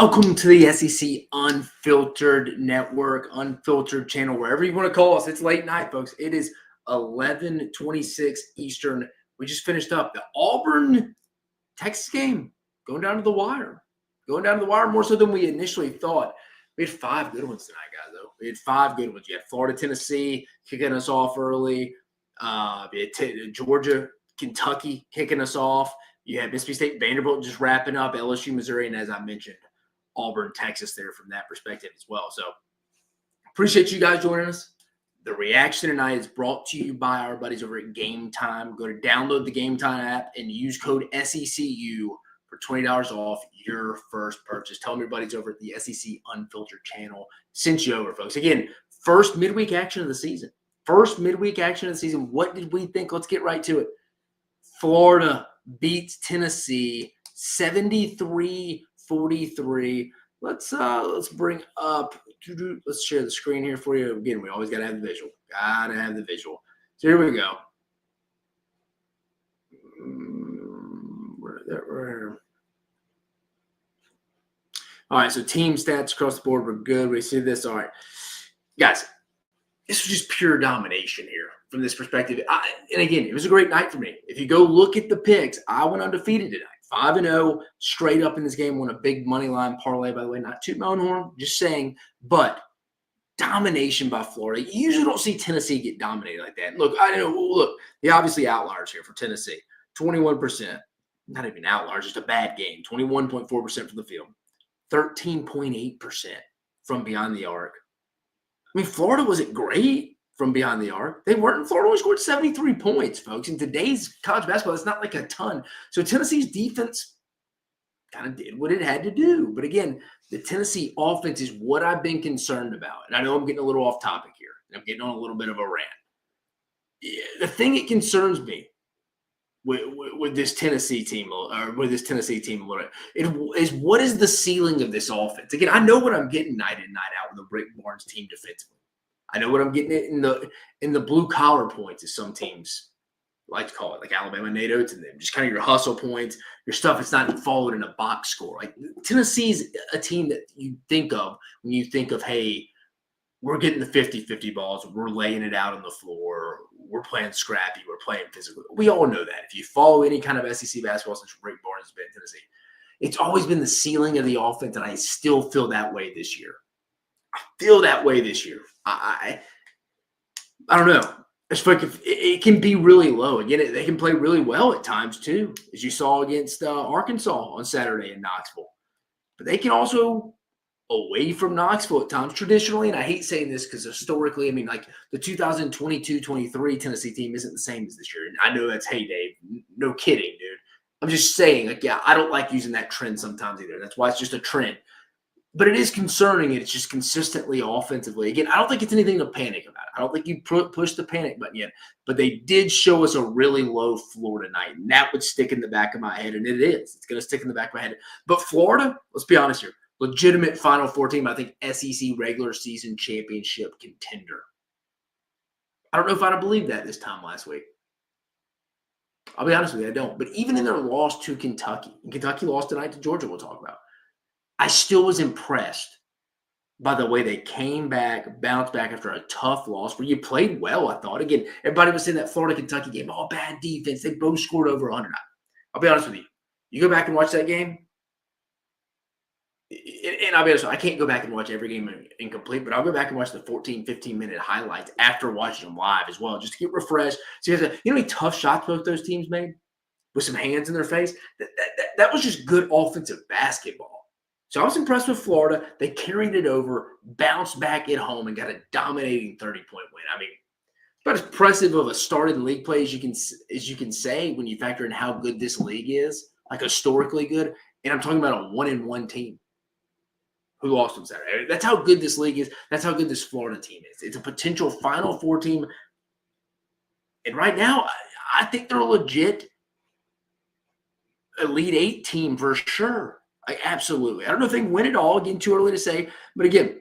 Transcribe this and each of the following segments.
Welcome to the SEC Unfiltered Network, Unfiltered Channel, wherever you want to call us. It's late night, folks. It is 11:26 Eastern. We just finished up the Auburn, Texas game, going down to the wire. Going down to the wire more so than we initially thought. We had 5 good ones tonight, guys, though. We had 5 good ones. You had Florida, Tennessee kicking us off early. You had Georgia, Kentucky kicking us off. You had Mississippi State, Vanderbilt just wrapping up, LSU, Missouri, and as I mentioned, Auburn, Texas there from that perspective as well. So appreciate you guys joining us. The reaction tonight is brought to you by our buddies over at Game Time. Go to download the Game Time app and use code SECU for $20 off your first purchase. Tell them your buddies over at the SEC Unfiltered channel sent you over, folks. Again, first midweek action of the season. First midweek action of the season. What did we think? Let's get right to it. Florida beats Tennessee 73-43. Let's bring up. Let's share the screen here for you. Again, we always got to have the visual. Got to have the visual. So here we go. All right, so team stats across the board were good. We see this. All right, guys, this was just pure domination here from this perspective. And again, it was a great night for me. If you go look at the picks, I went undefeated tonight. 5-0, straight up in this game, won a big money line parlay, by the way. Not toot my own horn, just saying. But domination by Florida. You usually don't see Tennessee get dominated like that. Look, the obviously outliers here for Tennessee. 21%. Not even outliers, just a bad game. 21.4% from the field. 13.8% from beyond the arc. I mean, Florida wasn't great from behind the arc. They weren't. Florida only scored 73 points, folks. In today's college basketball, it's not like a ton. So Tennessee's defense kind of did what it had to do. But again, the Tennessee offense is what I've been concerned about. And I know I'm getting a little off topic here. I'm getting on a little bit of a rant. The thing that concerns me with this Tennessee team, or with this Tennessee team a little bit, is what is the ceiling of this offense? Again, I know what I'm getting night in, night out with the Rick Barnes team defensively. I know what I'm getting in the blue collar points, as some teams like to call it, like Alabama, Nate Oates, and them. Just kind of your hustle points, your stuff that's not followed in a box score. Like Tennessee's a team that you think of when you think of, hey, we're getting the 50-50 balls, we're laying it out on the floor, we're playing scrappy, we're playing physical. We all know that. If you follow any kind of SEC basketball since Rick Barnes has been in Tennessee, it's always been the ceiling of the offense, and I still feel that way this year. I don't know. It's like it can be really low. Again, they can play really well at times too, as you saw against Arkansas on Saturday in Knoxville. But they can also, away from Knoxville at times, traditionally, and I hate saying this because historically, I mean, like the 2022-23 Tennessee team isn't the same as this year. And I know that's, hey, Dave, no kidding, dude. I'm just saying, like, yeah, I don't like using that trend sometimes either. That's why it's just a trend. But it is concerning. It's just consistently offensively. Again, I don't think it's anything to panic about. I don't think you push the panic button yet. But they did show us a really low floor tonight. And that would stick in the back of my head. And it is. It's going to stick in the back of my head. But Florida, let's be honest here, legitimate Final Four team, I think SEC regular season championship contender. I don't know if I'd have believed that this time last week. I'll be honest with you, I don't. But even in their loss to Kentucky, and Kentucky lost tonight to Georgia, we'll talk about, I still was impressed by the way they came back, bounced back after a tough loss where you played well, I thought. Again, everybody was saying that Florida-Kentucky game, all bad defense. They both scored over 100. I'll be honest with you. You go back and watch that game, and I'll be honest, I can't go back and watch every game incomplete, but I'll go back and watch the 14, 15-minute highlights after watching them live as well, just to get refreshed. So you know how many tough shots both those teams made with some hands in their face? That was just good offensive basketball. So I was impressed with Florida. They carried it over, bounced back at home, and got a dominating 30-point win. I mean, about as impressive of a started league play as you can say when you factor in how good this league is, like historically good. And I'm talking about a 1-1 team who lost on Saturday. That's how good this league is. That's how good this Florida team is. It's a potential Final Four team. And right now, I think they're a legit Elite Eight team for sure. Like, absolutely. I don't know if they can win it all. Again, too early to say. But again,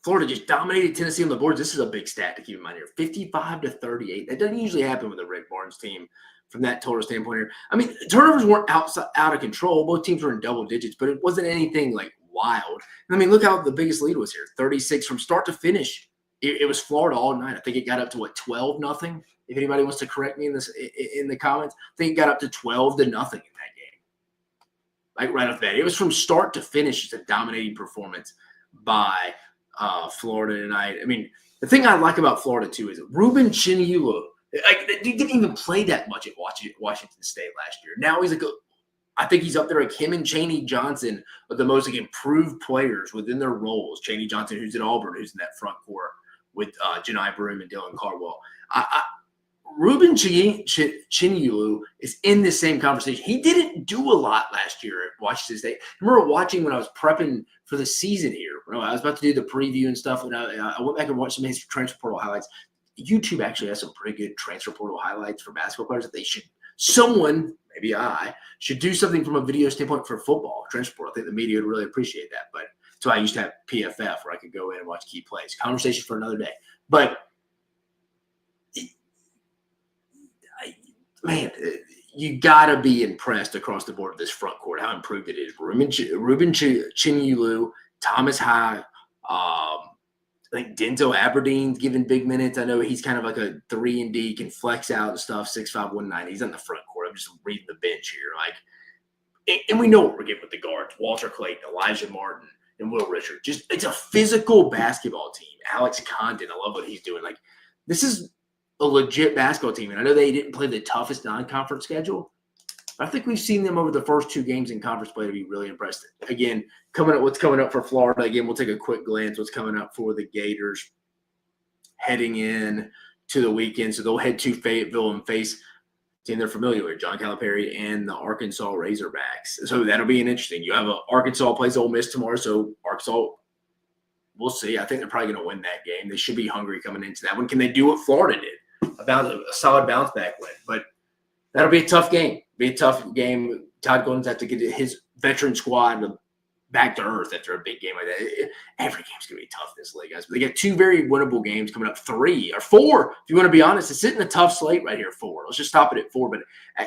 Florida just dominated Tennessee on the boards. This is a big stat to keep in mind here. 55-38. That doesn't usually happen with the Rick Barnes team from that total standpoint here. I mean, turnovers weren't out of control. Both teams were in double digits, but it wasn't anything like wild. I mean, look how the biggest lead was here, 36 from start to finish. It was Florida all night. I think it got up to 12-0. If anybody wants to correct me in the comments, I think it got up to 12-0 in that game. Like right off the bat, it was from start to finish. Just a dominating performance by Florida tonight. I mean, the thing I like about Florida too is Ruben Chinyulu. He didn't even play that much at Washington State last year. Now he's I think he's up there like him and Chaney Johnson are the most improved players within their roles. Chaney Johnson, who's at Auburn, who's in that front court with Janai Broome and Dylan Cardwell. Ruben Chinyulu is in the same conversation. He didn't do a lot last year at Washington State. I remember watching when I was prepping for the season here. I was about to do the preview and stuff, and I went back and watched some of his transfer portal highlights. YouTube actually has some pretty good transfer portal highlights for basketball players that someone, maybe I, should do something from a video standpoint for football transfer portal. I think the media would really appreciate that. But so I used to have PFF where I could go in and watch key plays. Conversation for another day. But man, you got to be impressed across the board of this front court, how improved it is. Ruben Chinyulu, Thomas High, I think Denzel Aberdeen's giving big minutes. I know he's kind of like a 3-and-D, can flex out and stuff, 6'5", 190. He's on the front court. I'm just reading the bench here. And we know what we're getting with the guards. Walter Clayton, Elijah Martin, and Will Richard. It's a physical basketball team. Alex Condon, I love what he's doing. This is a legit basketball team. And I know they didn't play the toughest non-conference schedule, but I think we've seen them over the first 2 games in conference play to be really impressed. Again, what's coming up for Florida. Again, we'll take a quick glance what's coming up for the Gators heading in to the weekend. So they'll head to Fayetteville and face a team they're familiar with, John Calipari and the Arkansas Razorbacks. So that'll be an interesting. You have Arkansas plays Ole Miss tomorrow, so Arkansas, we'll see. I think they're probably going to win that game. They should be hungry coming into that one. Can they do what Florida did? About a solid bounce back win. But that'll be a tough game. Todd Golden's have to get his veteran squad back to earth after a big game like that. Every game's going to be tough in this league, guys. But they got 2 very winnable games coming up, 3 or 4. If you want to be honest, it's sitting a tough slate right here, 4. Let's just stop it at 4. But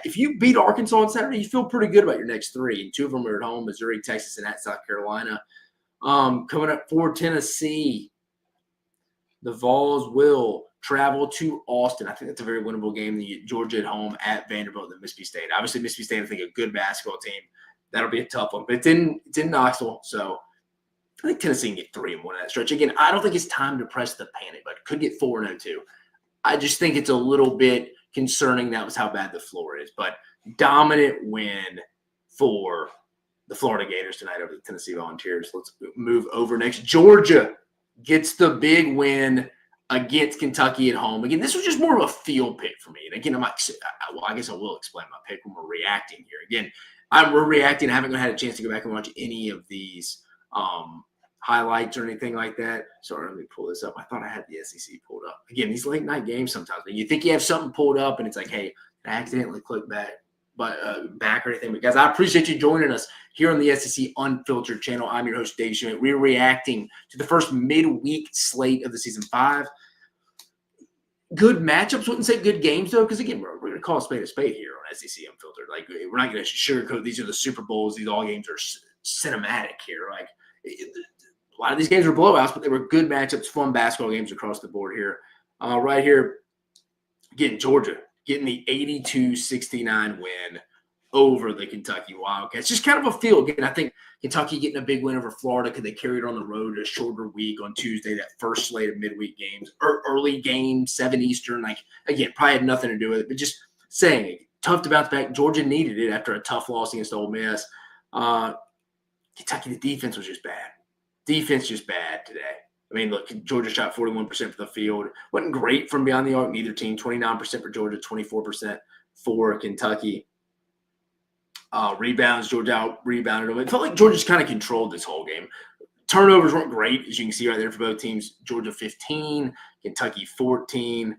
if you beat Arkansas on Saturday, you feel pretty good about your next 3. And 2 of them are at home, Missouri, Texas, and at South Carolina. Coming up for Tennessee, the Vols will travel to Austin. I think that's a very winnable game. Georgia at home, at Vanderbilt, and Mississippi State. Obviously, Mississippi State, I think, a good basketball team. That'll be a tough one. But it's in Knoxville, so I think Tennessee can get 3-1 in that stretch. Again, I don't think it's time to press the panic, but could get 4-0 too. I just think it's a little bit concerning. That was how bad the floor is. But dominant win for the Florida Gators tonight over the Tennessee Volunteers. Let's move over next. Georgia gets the big win against Kentucky at home. Again, this was just more of a field pick for me. And again, I guess I will explain my pick when we're reacting here. Again, we're reacting. I haven't had a chance to go back and watch any of these highlights or anything like that. Sorry, let me pull this up. I thought I had the SEC pulled up. Again, these late night games sometimes, but you think you have something pulled up and it's like, hey, I accidentally clicked back or anything. But guys, I appreciate you joining us here on the SEC Unfiltered channel. I'm your host, Dave Shumate. We're reacting to the first midweek slate of the season 5. Good matchups. Wouldn't say good games, though, because, again, we're going to call a spade here on SEC Unfiltered. We're not going to sugarcoat these are the Super Bowls. These all games are cinematic here. A lot of these games were blowouts, but they were good matchups, fun basketball games across the board here. Right here, again, Georgia getting the 82-69 win over the Kentucky Wildcats. Just kind of a feel. Again, I think Kentucky getting a big win over Florida because they carried on the road a shorter week on Tuesday, that first slate of midweek games, early game, 7 Eastern. Again, probably had nothing to do with it, but just saying, tough to bounce back. Georgia needed it after a tough loss against Ole Miss. Kentucky, the defense was just bad. Defense just bad today. I mean, look, Georgia shot 41% from the field. Wasn't great from beyond the arc, neither team. 29% for Georgia, 24% for Kentucky. Rebounds, Georgia out-rebounded them. It felt like Georgia just kind of controlled this whole game. Turnovers weren't great, as you can see right there for both teams. Georgia 15, Kentucky 14.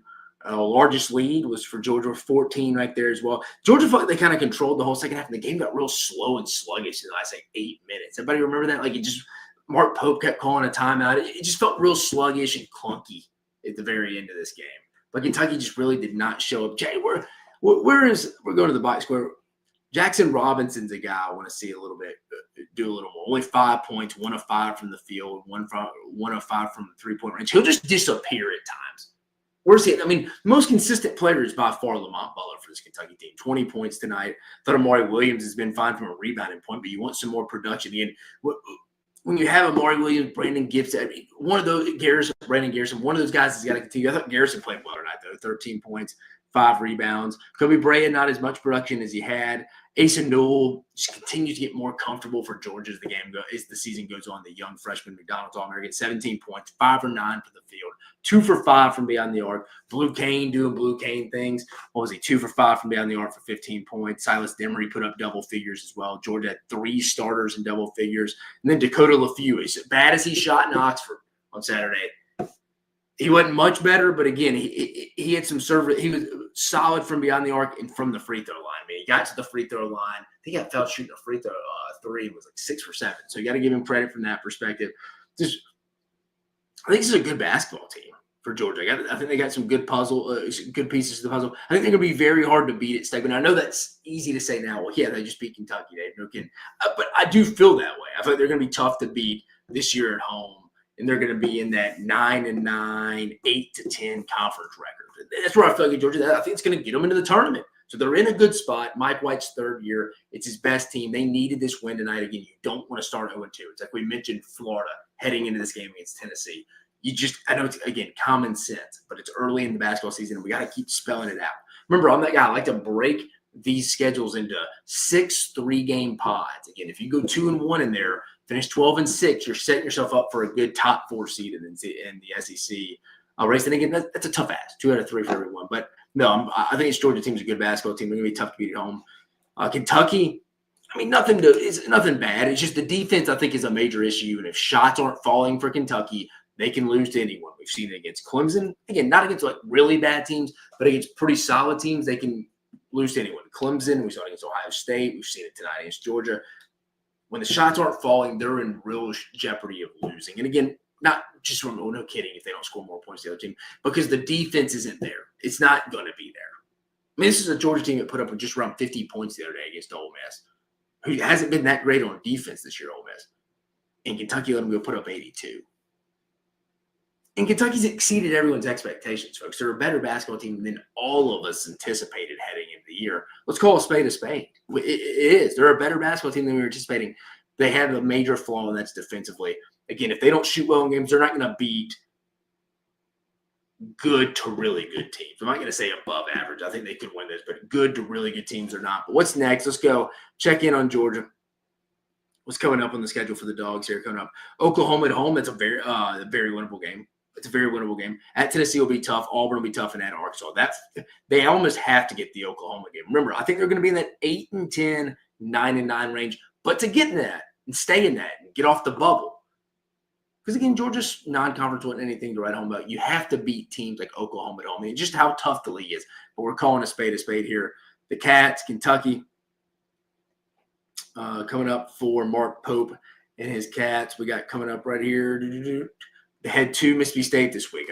Largest lead was for Georgia, 14 right there as well. Georgia felt like they kind of controlled the whole second half, and the game got real slow and sluggish in the last 8 minutes. Everybody remember that? Mark Pope kept calling a timeout. It just felt real sluggish and clunky at the very end of this game. But Kentucky just really did not show up. Jay, we're going to the box score. Jackson Robinson's a guy I want to see a little bit do a little more. Only 5 points, 1 of 5 from the field, 1 of 5 from the 3-point range. He'll just disappear at times. Where's he? I mean, the most consistent player is by far Lamont Butler for this Kentucky team. 20 points tonight. Thought Amari Williams has been fine from a rebounding point, but you want some more production. Again, when you have Amari Williams, Brandon Gibson, I mean, one of those Brandon Garrison, one of those guys has got to continue. I thought Garrison played well tonight, though. 13 points, 5 rebounds. Kobe Bryant, not as much production as he had. Asa Newell just continues to get more comfortable for Georgia as the season goes on. The young freshman McDonald's All-American, 17 points, 5 for 9 for the field, 2 for 5 from beyond the arc. Blue Kane doing Blue Kane things. What was he? 2 for 5 from beyond the arc for 15 points. Silas Demery put up double figures as well. Georgia had 3 starters in double figures. And then Dakota LaFew, as bad as he shot in Oxford on Saturday, he wasn't much better, but again, he had some service. He was solid from beyond the arc and from the free throw line. I mean, he got to the free throw line. I think he got fouled shooting a free throw 3. It was like 6 for 7. So you got to give him credit from that perspective. I think this is a good basketball team for Georgia. I think they got some good good pieces to the puzzle. I think they're going to be very hard to beat at Stegman. I know that's easy to say now. Well, yeah, they just beat Kentucky. Dave, no kidding. But I do feel that way. I feel like they're going to be tough to beat this year at home. And they're going to be in that 9-9, 8-10 conference record. That's where I feel like Georgia. I think it's going to get them into the tournament. So they're in a good spot. Mike White's 3rd year. It's his best team. They needed this win tonight. Again, you don't want to start 0-2. It's like we mentioned Florida heading into this game against Tennessee. I know it's, again, common sense, but it's early in the basketball season, and we got to keep spelling it out. Remember, I'm that guy. I like to break these schedules into 6 3-game pods. Again, if you go 2-1 in there, finish 12-6, you're setting yourself up for a good top 4 seed in the SEC race. And again, that's a tough ask, 2 out of 3 for everyone. But no, I think this Georgia team's a good basketball team. They're going to be tough to beat at home. Kentucky, I mean, it's nothing bad. It's just the defense, I think, is a major issue. And if shots aren't falling for Kentucky, they can lose to anyone. We've seen it against Clemson. Again, not against like really bad teams, but against pretty solid teams, they can lose to anyone. Clemson, we saw it against Ohio State. We've seen it tonight against Georgia. When the shots aren't falling, they're in real jeopardy of losing. And again, not just from, no kidding, if they don't score more points than the other team, because the defense isn't there. It's not going to be there. I mean, this is a Georgia team that put up just around 50 points the other day against Ole Miss, who hasn't been that great on defense this year, Ole Miss. And Kentucky let them go put up 82. And Kentucky's exceeded everyone's expectations, folks. They're a better basketball team than all of us anticipated heading into the year. Let's call a spade a spade. It is. They're a better basketball team than we were anticipating. They have a major flaw, and that's defensively. Again, if they don't shoot well in games, they're not going to beat good to really good teams. I'm not going to say above average. I think they could win this, but good to really good teams are not. But what's next? Let's go check in on Georgia. What's coming up on the schedule for the Dogs here coming up? Oklahoma at home. That's a very winnable game. It's a very winnable game. At Tennessee will be tough. Auburn will be tough, and at Arkansas. They almost have to get the Oklahoma game. Remember, I think they're going to be in that 8-10, 9-9 range. But to get in that and stay in that and get off the bubble, because again, Georgia's non-conference wasn't anything to write home about. You have to beat teams like Oklahoma at home. I mean, just how tough the league is. But we're calling a spade here. The Cats, Kentucky, coming up for Mark Pope and his Cats. We got coming up right here. They had 2 Mississippi State this week.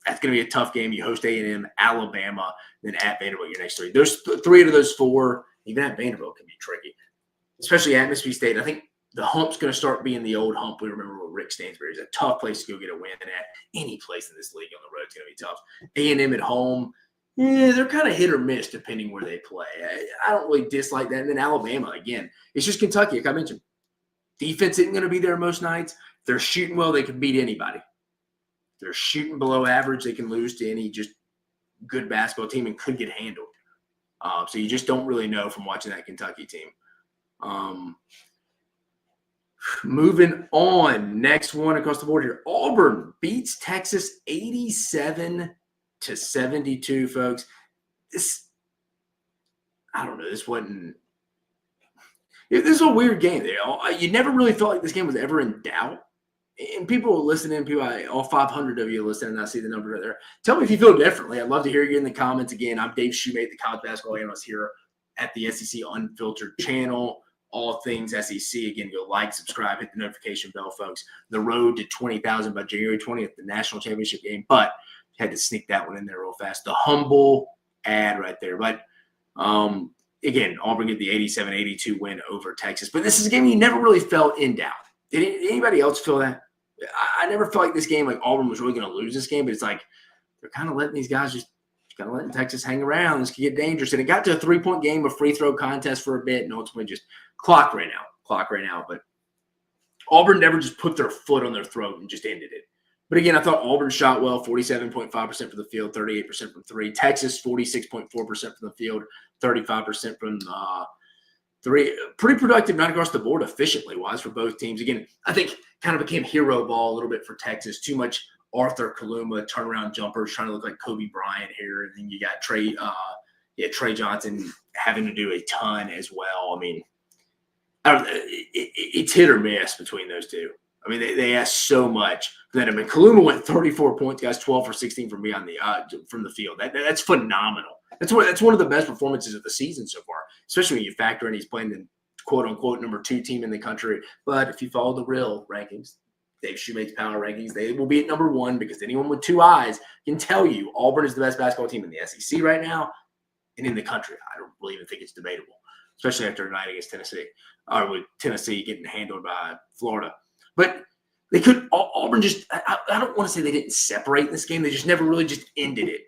That's going to be a tough game. You host A&M, Alabama, then at Vanderbilt, your next 3. There's 3 of those 4. Even at Vanderbilt can be tricky, especially at Mississippi State. I think the hump's going to start being the old hump we remember with Rick Stansbury. It's a tough place to go get a win at. Any place in this league on the road is going to be tough. A&M at home, they're kind of hit or miss depending where they play. I don't really dislike that. And then Alabama, again, it's just Kentucky, like I mentioned. Defense isn't going to be there most nights. If they're shooting well, they can beat anybody. If they're shooting below average, they can lose to any just good basketball team and could get handled. So you just don't really know from watching that Kentucky team. Moving on, next one across the board here. Auburn beats Texas 87-72, folks. I don't know. This is a weird game. You never really felt like this game was ever in doubt. And people listening, all 500 of you listening, I see the number right there. Tell me if you feel differently. I'd love to hear you in the comments. Again, I'm Dave Shumate, the college basketball analyst here at the SEC Unfiltered channel. All things SEC. Again, go like, subscribe, hit the notification bell, folks. The road to 20,000 by January 20th, the national championship game. But had to sneak that one in there real fast. The humble ad right there. But again, Auburn get the 87-82 win over Texas. But this is a game you never really felt in doubt. Did anybody else feel that? I never felt like this game, like Auburn was really going to lose this game, but it's like they're kind of letting these guys just kind of letting Texas hang around. This could get dangerous. And it got to a 3-point game, a free throw contest for a bit, and ultimately just clock right now. But Auburn never just put their foot on their throat and just ended it. But again, I thought Auburn shot well, 47.5% from the field, 38% from three. Texas, 46.4% from the field, 35% from three. Pretty productive, not across the board, efficiently wise for both teams. Again, I think kind of became hero ball a little bit for Texas. Too much Arthur Kaluma turnaround jumpers trying to look like Kobe Bryant here. And then you got Trey Johnson having to do a ton as well. I mean, it's hit or miss between those two. I mean, they asked so much that. I mean, Kaluma went 34 points, guys, 12 for 16 from me from the field. That's phenomenal. That's one of the best performances of the season so far, especially when you factor in he's playing the quote unquote number 2 team in the country. But if you follow the real rankings, Dave Shumate's power rankings, they will be at number 1 because anyone with 2 eyes can tell you Auburn is the best basketball team in the SEC right now and in the country. I don't really even think it's debatable, especially after a night against Tennessee, or with Tennessee getting handled by Florida. But they could – Auburn just – I don't want to say they didn't separate in this game. They just never really just ended it.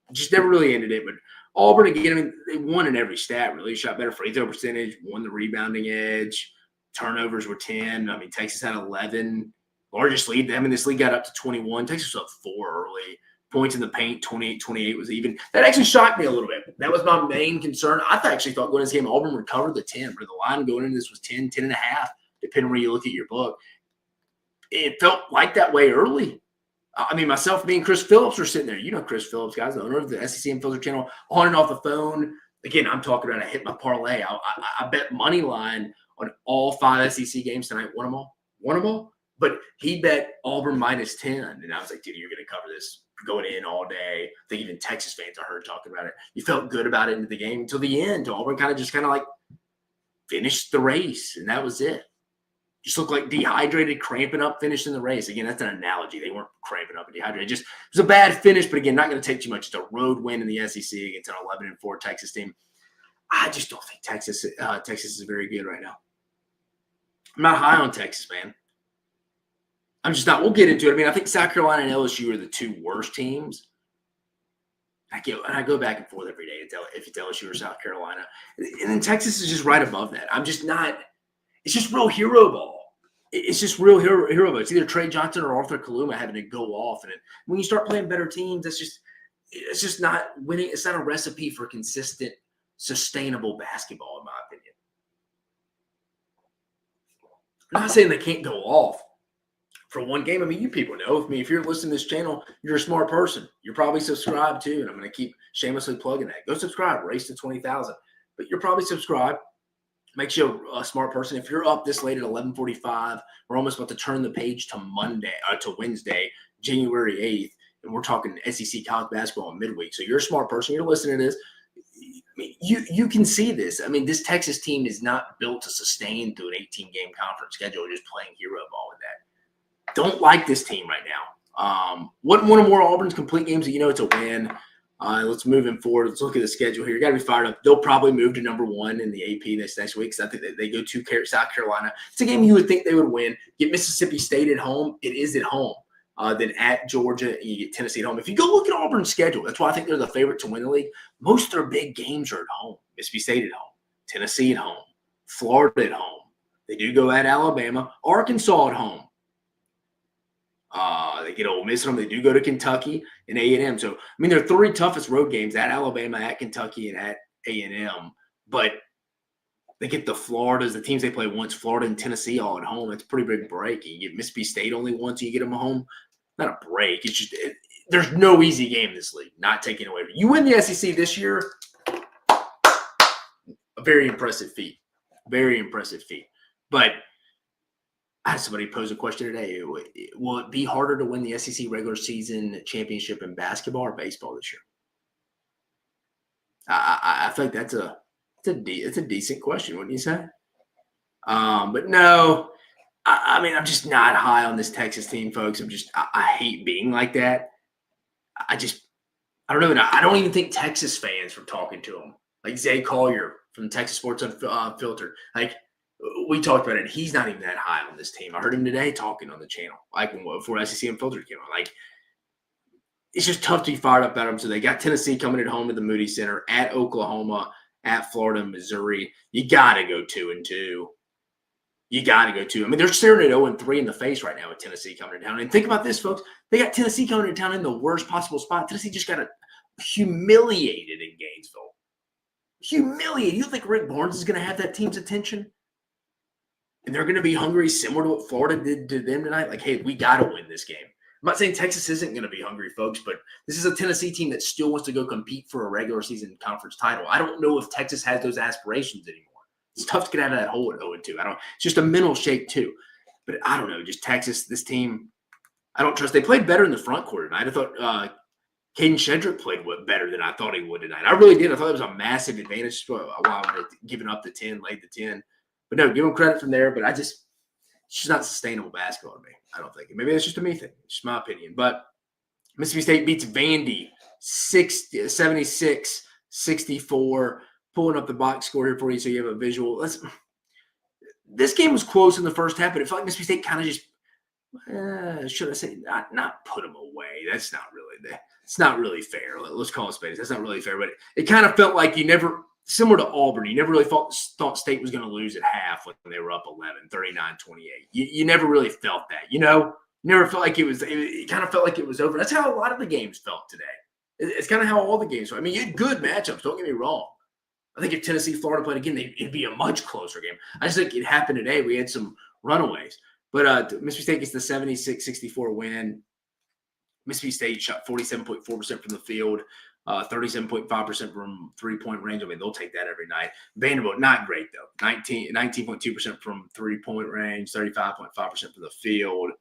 But Auburn, again, I mean, they won in every stat, really. Shot better free throw percentage, won the rebounding edge. Turnovers were 10. I mean, Texas had 11. Largest lead. I mean, this league got up to 21. Texas was up 4 early. Points in the paint, 28-28 was even. That actually shocked me a little bit. That was my main concern. I actually thought going into this game, Auburn would cover the 10, where the line going into this was 10, 10.5, depending where you look at your book. It felt like that way early. I mean, myself, me, and Chris Phillips were sitting there. You know Chris Phillips, guys, the owner of the SEC and Filter channel, on and off the phone. Again, I'm talking about I hit my parlay. I bet money line on all 5 SEC games tonight. Won them all. But he bet Auburn minus 10. And I was like, dude, you're going to cover this going in all day. I think even Texas fans I heard talking about it. You felt good about it into the game until the end. Auburn kind of like finished the race, and that was it. Just looked like dehydrated, cramping up, finishing the race. Again, that's an analogy. They weren't cramping up and dehydrated. It was a bad finish, but again, not going to take too much. It's a road win in the SEC against an 11-4 Texas team. I just don't think Texas is very good right now. I'm not high on Texas, man. I'm just not. We'll get into it. I mean, I think South Carolina and LSU are the 2 worst teams. I go back and forth every day if it's LSU or South Carolina. And then Texas is just right above that. I'm just not – it's just real hero ball. It's just real hero ball. It's either Trey Johnson or Arthur Kaluma having to go off. And when you start playing better teams, it's just not winning. It's not a recipe for consistent, sustainable basketball, in my opinion. I'm not saying they can't go off for one game. I mean, you people know. If you're listening to this channel, you're a smart person. You're probably subscribed too, and I'm going to keep shamelessly plugging that. Go subscribe. Race to 20,000. But you're probably subscribed. Makes you a smart person. If you're up this late at 11:45, we're almost about to turn the page to Wednesday, January 8th, and we're talking SEC college basketball in midweek. So you're a smart person. You're listening to this. I mean, you can see this. I mean, this Texas team is not built to sustain through an 18-game conference schedule, just playing hero ball with that. Don't like this team right now. One of more Auburn's complete games, it's a win. Let's move in forward. Let's look at the schedule here. You got to be fired up. They'll probably move to number 1 in the AP this next week because I think they go to South Carolina. It's a game you would think they would win. Get Mississippi State at home. It is at home. Then at Georgia, and you get Tennessee at home. If you go look at Auburn's schedule, that's why I think they're the favorite to win the league. Most of their big games are at home. Mississippi State at home. Tennessee at home. Florida at home. They do go at Alabama. Arkansas at home. They get Ole Miss at home. They do go to Kentucky and A&M. So, I mean, their 3 toughest road games at Alabama, at Kentucky, and at A&M. But they get the Floridas, the teams they play once, Florida and Tennessee all at home. That's a pretty big break. You get Mississippi State only once, you get them home. Not a break. It's just there's no easy game in this league, not taking away. You win the SEC this year, a very impressive feat. Very impressive feat. But I had somebody pose a question today. Will it be harder to win the SEC regular season championship in basketball or baseball this year? I think it's a decent question, wouldn't you say? But no, I mean, I'm just not high on this Texas team, folks. I hate being like that. I don't know. I don't even think Texas fans, from talking to them, like Zay Collier from Texas Sports Unfiltered. Like, we talked about it. He's not even that high on this team. I heard him today talking on the channel, like before SEC Unfiltered came on. Like, it's just tough to be fired up about them. So they got Tennessee coming at home to the Moody Center, at Oklahoma, at Florida, Missouri. You got to go 2-2. You got to go 2. I mean, they're staring at 0-3 in the face right now with Tennessee coming to town. And think about this, folks. They got Tennessee coming to town in the worst possible spot. Tennessee just got humiliated in Gainesville. Humiliated. You think Rick Barnes is going to have that team's attention? And they're going to be hungry, similar to what Florida did to them tonight? Like, hey, we got to win this game. I'm not saying Texas isn't going to be hungry, folks, but this is a Tennessee team that still wants to go compete for a regular season conference title. I don't know if Texas has those aspirations anymore. It's tough to get out of that hole at 0-2. It's just a mental shake, too. But I don't know. Just Texas, this team, I don't trust. They played better in the front court tonight. I thought Caden Shedrick played better than I thought he would tonight. I really did. I thought it was a massive advantage. Wow, I would have given up the 10, laid the 10. But no, give him credit from there. But it's just not sustainable basketball to me. I don't think. Maybe that's just a me thing. It's just my opinion. But Mississippi State beats Vandy 76-64. Pulling up the box score here for you so you have a visual. This game was close in the first half, but it felt like Mississippi State kind of just, should I say, not put them away. That's not really it's not really fair. Let's call it spades. That's not really fair, but it kind of felt like you never, similar to Auburn, you never really thought State was going to lose at half when they were up 11, 39-28. You never really felt that, you know? You never felt like it kind of felt like it was over. That's how a lot of the games felt today. It's kind of how all the games felt. I mean, you had good matchups. Don't get me wrong. I think if Tennessee, Florida played again, it'd be a much closer game. I just think it happened today. We had some runaways. But Mississippi State gets the 76-64 win. Mississippi State shot 47.4% from the field, 37.5% from three-point range. I mean, they'll take that every night. Vanderbilt, not great, though. 19.2% from three-point range, 35.5% from the field.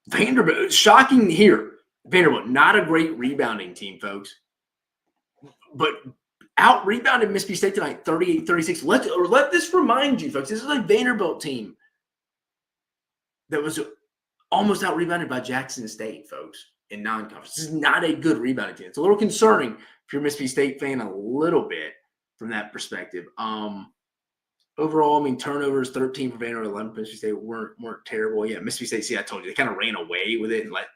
Vanderbilt, shocking here. Vanderbilt, not a great rebounding team, folks. But out-rebounded Mississippi State tonight, 38-36. Let this remind you, folks, this is a Vanderbilt team that was almost out-rebounded by Jackson State, folks, in non-conference. This is not a good rebounding team. It's a little concerning if you're a Mississippi State fan a little bit from that perspective. Overall, I mean, turnovers, 13 for Vanderbilt, 11 for Mississippi State weren't terrible. Yeah, Mississippi State, see, I told you, they kind of ran away with it and let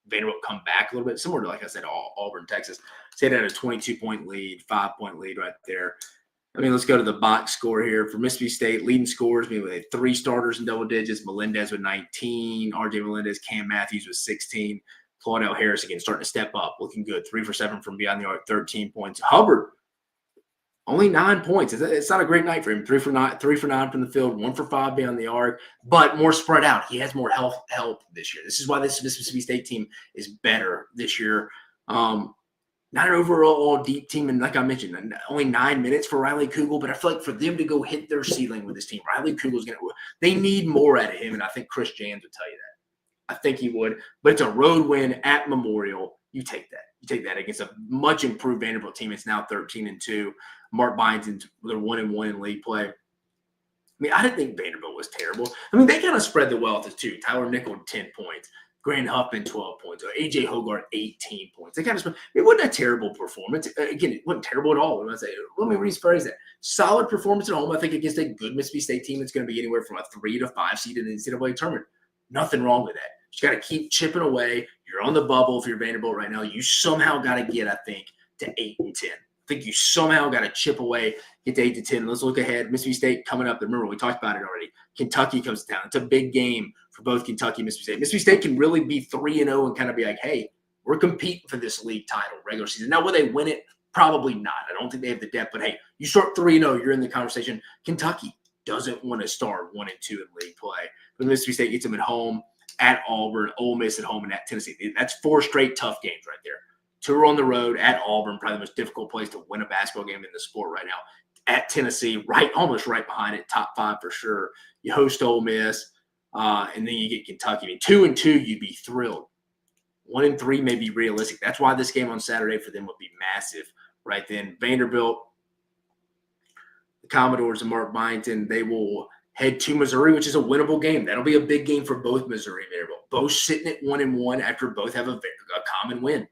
Vanderbilt come back a little bit, similar to, like I said, Auburn, Texas. State had a 22-point lead, 5-point lead right there. I mean, let's go to the box score here. For Mississippi State, leading scorers, I mean, we had 3 starters in double digits. Melendez with 19, R.J. Melendez, Cam Matthews with 16. Claudel Harris, again, starting to step up, looking good. 3 for 7 from beyond the arc, 13 points. Hubbard, only 9 points. It's not a great night for him. 3 for 9 from the field, 1 for 5 beyond the arc, but more spread out. He has more help this year. This is why this Mississippi State team is better this year. Not an overall deep team, and like I mentioned, only 9 minutes for Riley Kugel, but I feel like for them to go hit their ceiling with this team, Riley Kugel's going to – they need more out of him, and I think Chris Jans would tell you that. I think he would. But it's a road win at Memorial. You take that. You take that against a much improved Vanderbilt team. It's now 13-2. Mark Byington's they're 1-1 in league play. I mean, I didn't think Vanderbilt was terrible. I mean, they kind of spread the wealth too. Tyler Nickel, 10 points. Grant Huffman, 12 points. A.J. Hogarth, 18 points. They kind of spread. It wasn't a terrible performance. Again, it wasn't terrible at all. Let me rephrase that. Solid performance at home, I think, against a good Mississippi State team that's going to be anywhere from a 3 to 5 seed in the NCAA tournament. Nothing wrong with that. You got to keep chipping away. You're on the bubble if you're Vanderbilt right now. You somehow got to get, I think, to 8-10. I think you somehow got to chip away, get to 8-10. Let's look ahead. Mississippi State coming up. Remember, we talked about it already. Kentucky comes to town. It's a big game for both Kentucky and Mississippi State. Mississippi State can really be 3-0 and kind of be like, hey, we're competing for this league title regular season. Now, will they win it? Probably not. I don't think they have the depth. But, hey, you start 3-0, you're in the conversation. Kentucky doesn't want to start 1-2 in league play. But Mississippi State gets them at home, at Auburn, Ole Miss at home, and at Tennessee. That's 4 straight tough games right there. 2 are on the road at Auburn, probably the most difficult place to win a basketball game in the sport right now. At Tennessee, almost right behind it, top 5 for sure. You host Ole Miss, and then you get Kentucky. I mean, 2-2, you'd be thrilled. 1-3 may be realistic. That's why this game on Saturday for them would be massive right then. Vanderbilt, the Commodores and Mark Byington, they will head to Missouri, which is a winnable game. That'll be a big game for both Missouri and Vanderbilt. Both sitting at 1-1 after both have a common win.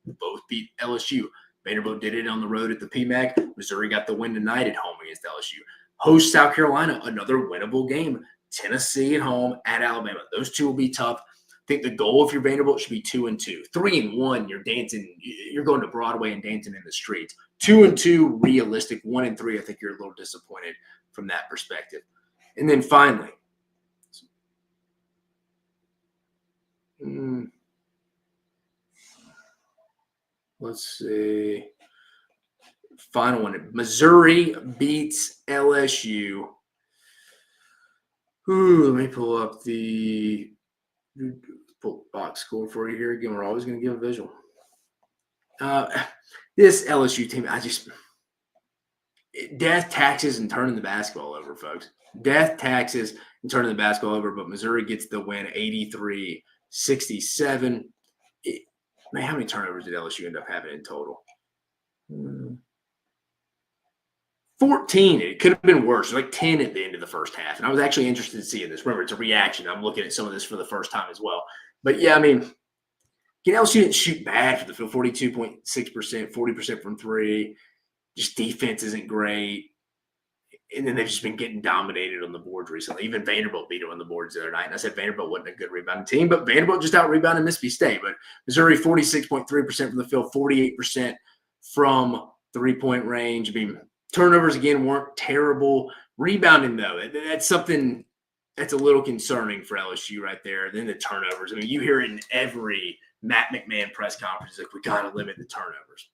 Both beat LSU. Vanderbilt did it on the road at the PMAC. Missouri got the win tonight at home against LSU. Host South Carolina, another winnable game. Tennessee at home, at Alabama. Those two will be tough. I think the goal if you're Vanderbilt should be 2-2. 3-1, you're dancing. You're going to Broadway and dancing in the streets. 2-2, realistic. 1-3, I think you're a little disappointed from that perspective. And then finally, let's see. Final one. Missouri beats LSU. Let me pull up the box score for you here. Again, we're always going to give a visual. This LSU team, death, taxes, and turning the basketball over, folks. Death, taxes, and turning the basketball over, but Missouri gets the win 83-67. Man, how many turnovers did LSU end up having in total? 14. It could have been worse. Like 10 at the end of the first half. And I was actually interested in seeing this. Remember, it's a reaction. I'm looking at some of this for the first time as well. But, yeah, I mean, LSU didn't shoot bad for the field. 42.6%, 40% from three. Just defense isn't great. And then they've just been getting dominated on the boards recently. Even Vanderbilt beat them on the boards the other night. And I said Vanderbilt wasn't a good rebounding team, but Vanderbilt just out-rebounded Mississippi State. But Missouri, 46.3% from the field, 48% from three-point range. I mean, turnovers, again, weren't terrible. Rebounding, though, that's something that's a little concerning for LSU right there. Then the turnovers. I mean, you hear it in every Matt McMahon press conference. Like, we got to limit the turnovers.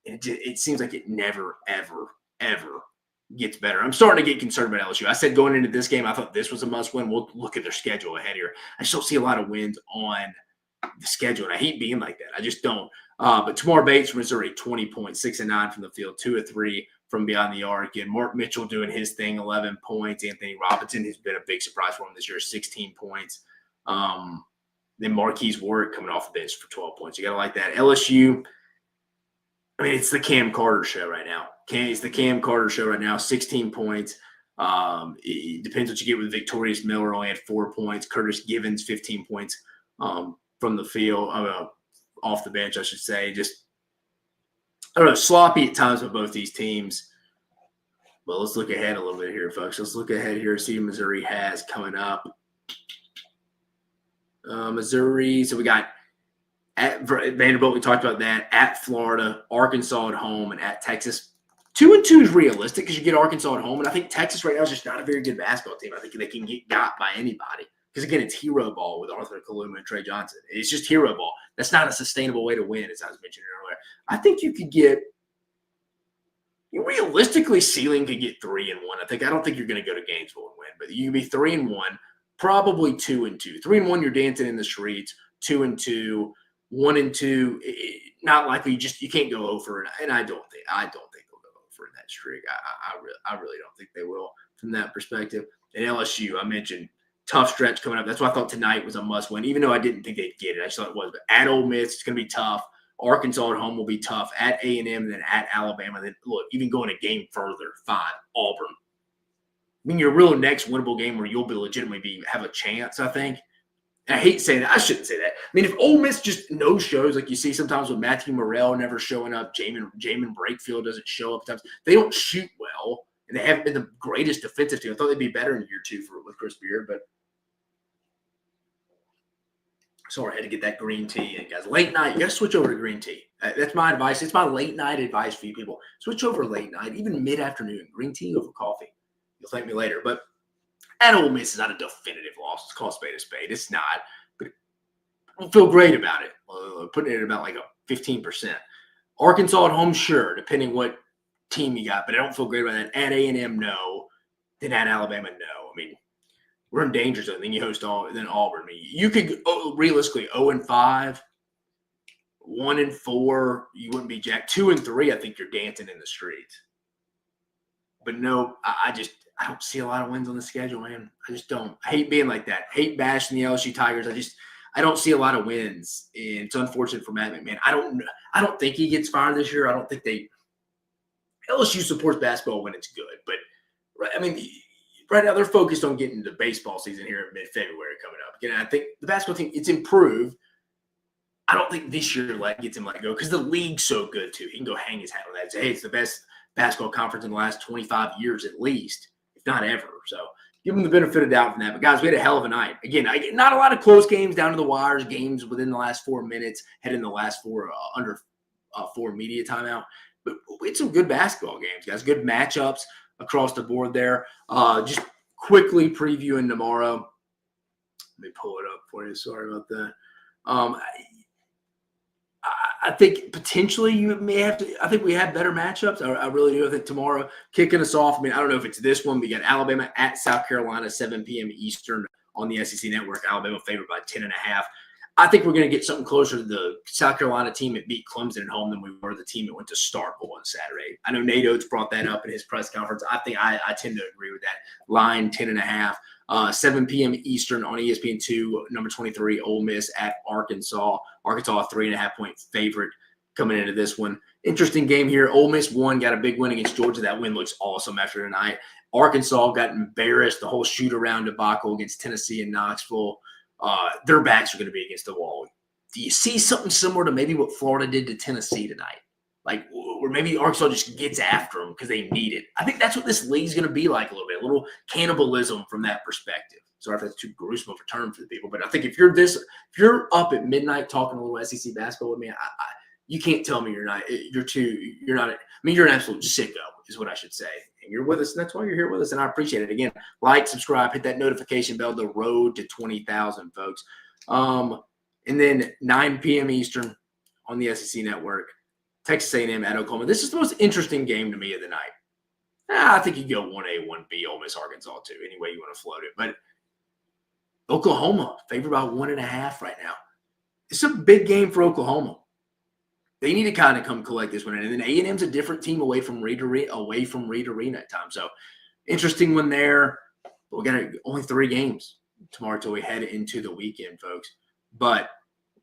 It seems like it never, ever, ever gets better. I'm starting to get concerned about LSU. I said going into this game, I thought this was a must-win. We'll look at their schedule ahead here. I still see a lot of wins on the schedule, and I hate being like that. I just don't. But Tamar Bates from Missouri, 20 points, 6 of 9 from the field, 2 of 3 from beyond the arc. And Mark Mitchell doing his thing, 11 points. Anthony Robinson has been a big surprise for him this year, 16 points. Then Marquise Warwick coming off the bench for 12 points. You got to like that. LSU, I mean, it's the Cam Carter show right now. It's the Cam Carter show right now, 16 points. It depends what you get with Victorious Miller, only had 4 points. Curtis Givens, 15 points from the field, off the bench, I should say. Just, I don't know, sloppy at times with both these teams. But let's look ahead a little bit here, folks. Let's look ahead here, see what Missouri has coming up. Missouri, so we got at Vanderbilt, we talked about that, at Florida, Arkansas at home, and at Texas. 2-2 is realistic because you get Arkansas at home, and I think Texas right now is just not a very good basketball team. I think they can get got by anybody because, again, it's hero ball with Arthur Kaluma and Trey Johnson. It's just hero ball. That's not a sustainable way to win, as I was mentioning earlier. I think you could get – realistically, ceiling could get 3-1. I don't think you're going to go to Gainesville and win, but you can be 3-1, probably 2-2. 3-1, you're dancing in the streets. 2-2, 1-2, not likely. You can't go over, and I don't think they'll go over in that streak. I really don't think they will from that perspective. And LSU, I mentioned tough stretch coming up. That's why I thought tonight was a must win, even though I didn't think they'd get it. I just thought it was. But at Ole Miss, it's going to be tough. Arkansas at home will be tough. At A&M, and then at Alabama. Then look, even going a game further, 5 Auburn. I mean, your real next winnable game where you'll be legitimately have a chance, I think. And I hate saying that. I shouldn't say that. I mean, if Ole Miss just no shows, like you see sometimes with Matthew Morrell never showing up, Jamin Brakefield doesn't show up. Sometimes they don't shoot well, and they haven't been the greatest defensive team. I thought they'd be better in year 2 with Chris Beard, but sorry, I had to get that green tea in, guys. Late night, you got to switch over to green tea. That's my advice. It's my late night advice for you people. Switch over late night, even mid-afternoon. Green tea over coffee. You'll thank me later, but at Ole Miss is not a definitive loss. It's called spade a spade. It's not. But I don't feel great about it. Putting it at about like a 15%. Arkansas at home, sure, depending what team you got. But I don't feel great about that. At A&M, no. Then at Alabama, no. I mean, we're in danger zone. Then you host Auburn. I mean, you could realistically 0-5, 1-4. You wouldn't be jacked. 2-3, I think you're dancing in the streets. But no, I don't see a lot of wins on the schedule, man. I just don't. I hate being like that. Hate bashing the LSU Tigers. I don't see a lot of wins, and it's unfortunate for Matt McMahon. I don't think he gets fired this year. I don't think LSU supports basketball when it's good, but I mean, right now they're focused on getting the baseball season here in mid-February coming up. Again, I think the basketball team, it's improved. I don't think this year gets him let go because the league's so good too. He can go hang his hat on that and say, hey, it's the best basketball conference in the last 25 years at least, if not ever. So give him the benefit of doubt from that. But guys, we had a hell of a night. Again, not a lot of close games down to the wires, games within the last 4 minutes, heading the last four under 4 media timeout. But we had some good basketball games, guys. Good matchups across the board there. Just quickly previewing tomorrow. Let me pull it up for you. Sorry about that. I think potentially you may have to. I think we have better matchups. I really do. I think tomorrow kicking us off. I mean, I don't know if it's this one. We got Alabama at South Carolina, 7 p.m. Eastern on the SEC Network. Alabama favored by 10.5. I think we're going to get something closer to the South Carolina team that beat Clemson at home than we were the team that went to Starkville on Saturday. I know Nate Oates brought that up in his press conference. I think I tend to agree with that. Line 10.5. 7 p.m. Eastern on ESPN2, number 23, Ole Miss at Arkansas. Arkansas, a 3.5-point favorite coming into this one. Interesting game here. Ole Miss got a big win against Georgia. That win looks awesome after tonight. Arkansas got embarrassed, the whole shoot-around debacle against Tennessee and Knoxville. Their backs are going to be against the wall. Do you see something similar to maybe what Florida did to Tennessee tonight? Like, or maybe Arkansas just gets after them because they need it. I think that's what this league's going to be like a little bit, a little cannibalism from that perspective. Sorry if that's too gruesome of a term for the people, but I think if you're up at midnight talking a little SEC basketball with me, you can't tell me you're not you're an absolute sicko is what I should say. And you're with us, and that's why you're here with us, and I appreciate it. Again, like, subscribe, hit that notification bell, the road to 20,000, folks. And then 9 p.m. Eastern on the SEC Network. Texas A&M at Oklahoma. This is the most interesting game to me of the night. I think you go 1A, 1B, Ole Miss, Arkansas, too, any way you want to float it. But Oklahoma, favored by 1.5 right now. It's a big game for Oklahoma. They need to kind of come collect this one. And then A&M's a different team away from Reed Arena at times. So, interesting one there. But we got only 3 games tomorrow until we head into the weekend, folks. But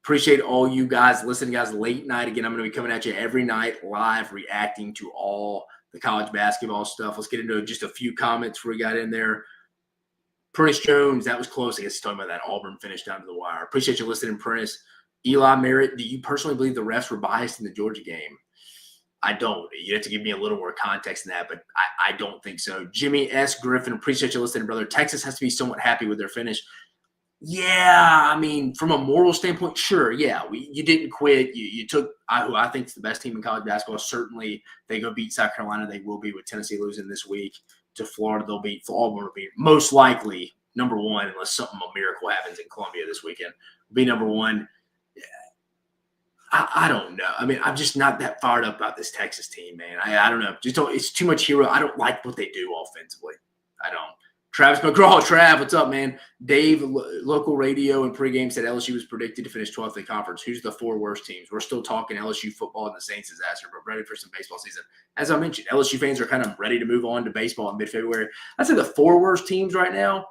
appreciate all you guys listening, guys. Late night again. I'm going to be coming at you every night live, reacting to all the college basketball stuff. Let's get into just a few comments we got in there. Prentice Jones, that was close. I guess he's talking about that Auburn finish down to the wire. Appreciate you listening, Prentice. Eli Merritt, do you personally believe the refs were biased in the Georgia game? I don't. You have to give me a little more context than that, but I don't think so. Jimmy S. Griffin, appreciate you listening, brother. Texas has to be somewhat happy with their finish. Yeah, I mean, from a moral standpoint, sure. Yeah, you didn't quit. You took who I think is the best team in college basketball. Certainly, they go beat South Carolina. They will be with Tennessee losing this week to Florida. They'll beat Auburn. Will be most likely number 1 unless a miracle happens in Columbia this weekend. Will be number 1. I don't know. I mean, I'm just not that fired up about this Texas team, man. I don't know. It's too much hero. I don't like what they do offensively. I don't. Travis McGraw, Trav, what's up, man? Dave, local radio and pregame said LSU was predicted to finish 12th in conference. Who's the 4 worst teams? We're still talking LSU football and the Saints disaster, but ready for some baseball season. As I mentioned, LSU fans are kind of ready to move on to baseball in mid-February. I'd say the 4 worst teams right now.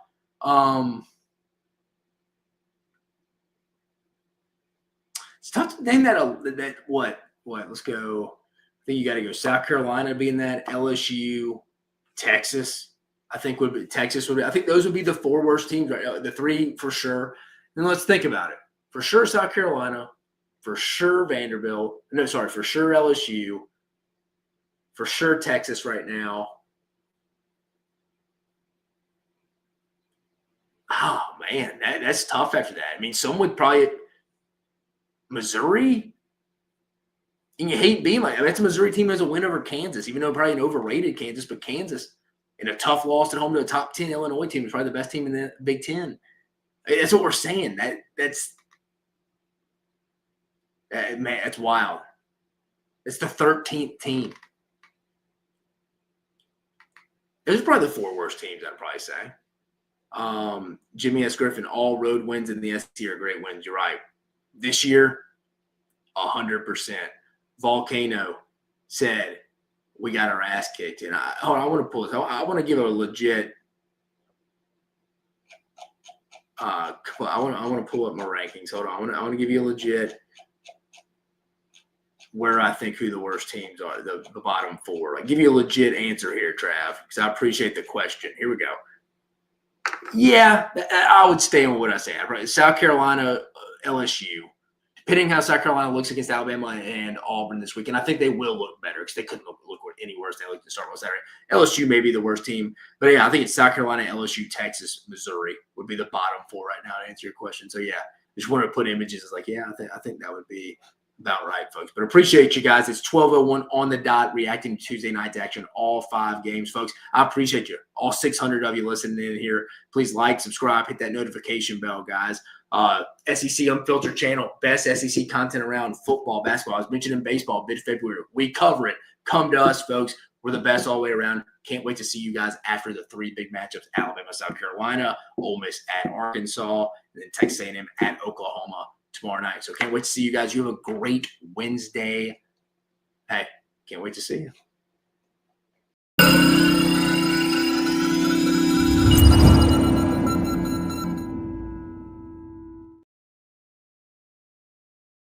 It's tough to name that what? Let's go. I think you got to go South Carolina being that, LSU, Texas. I think Texas would be. I think those would be the 4 worst teams right now. The 3 for sure. And let's think about it. For sure, South Carolina. For sure, Vanderbilt. No, sorry. For sure, LSU. For sure, Texas right now. Oh man, that's tough after that. I mean, some would probably Missouri. And you hate being like, that's a Missouri team that has a win over Kansas, even though probably an overrated Kansas, but Kansas. In a tough loss at home to a top 10 Illinois team is probably the best team in the Big Ten. That's what we're saying. That's wild. It's the 13th team. Those are probably the 4 worst teams, I'd probably say. Jimmy S. Griffin, all road wins in the SEC are great wins. You're right. This year, 100%. Volcano said, we got our ass kicked. And I want to pull this. I want to give a legit I want to pull up my rankings. Hold on. I want to give you a legit where I think who the worst teams are, the bottom 4. I give you a legit answer here, Trav, because I appreciate the question. Here we go. Yeah, I would stay on what I say. South Carolina, LSU. depending how South Carolina looks against Alabama and Auburn this week, and I think they will look better because they couldn't look any worse than they looked to start on Saturday. LSU may be the worst team, but yeah, I think it's South Carolina, LSU, Texas, Missouri would be the bottom four right now to answer your question. So yeah, just wanted to put images. It's like, yeah, I think that would be about right, folks. But appreciate you guys. It's 12:01 on the dot, reacting to Tuesday night's action, all 5 games, folks. I appreciate you, all 600 of you listening in here. Please like, subscribe, hit that notification bell, guys. SEC Unfiltered channel, best SEC content around football, basketball. I was mentioning baseball mid-February. We cover it. Come to us, folks. We're the best all the way around. Can't wait to see you guys after the 3 big matchups: Alabama, South Carolina, Ole Miss at Arkansas, and then Texas A&M at Oklahoma tomorrow night. So can't wait to see you guys. You have a great Wednesday. Hey, can't wait to see you.